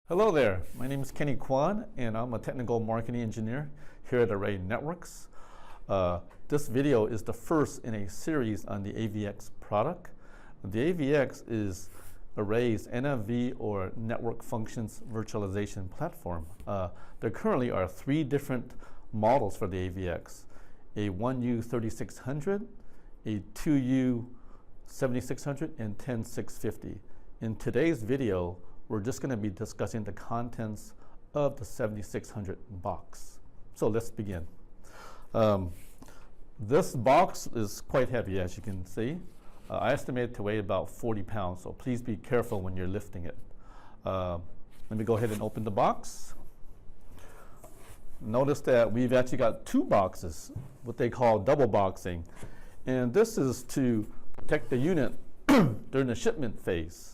Hello there, my name is Kenny Kwan and I'm a technical marketing engineer here at Array Networks. This video is the first in a series on the AVX product. The AVX is Array's NFV or Network Functions Virtualization Platform. There currently are three different models for the AVX. A 1U3600, a 2U7600, and 10650. In today's video, we're just going to be discussing the contents of the 7600 box. So let's begin. This box is quite heavy, as you can see. I estimate it to weigh about 40 pounds, so please be careful when you're lifting it. Let me go ahead and open the box. Notice that we've actually got two boxes, what they call double boxing. And this is to protect the unit during the shipment phase.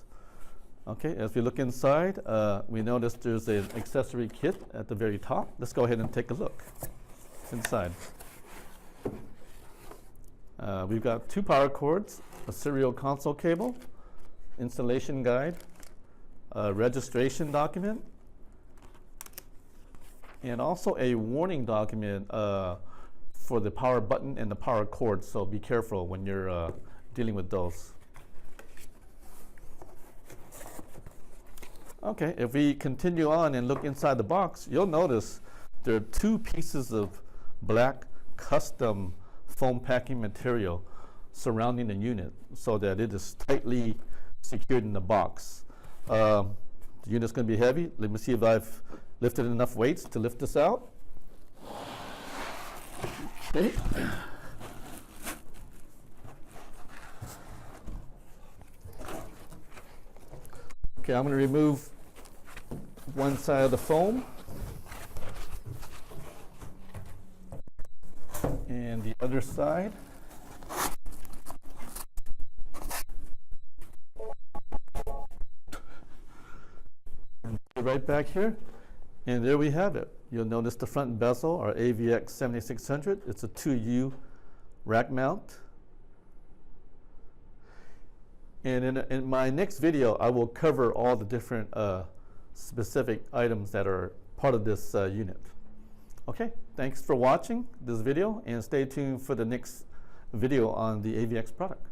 Okay, as we look inside, we notice there's an accessory kit at the very top. Let's go ahead and take a look inside. We've got two power cords, a serial console cable, installation guide, a registration document, and also a warning document for the power button and the power cord, so be careful when you're dealing with those. Okay, if we continue on and look inside the box, you'll notice there are two pieces of black custom foam packing material surrounding the unit so that it is tightly secured in the box. The unit's going to be heavy. Let me see if I've lifted enough weights to lift this out. Okay. Okay, I'm going to remove one side of the foam and the other side. And put it right back here. And there we have it. You'll notice the front bezel, our AVX7600. It's a 2U rack mount. And in my next video, I will cover all the different specific items that are part of this unit. Okay, thanks for watching this video and stay tuned for the next video on the AVX product.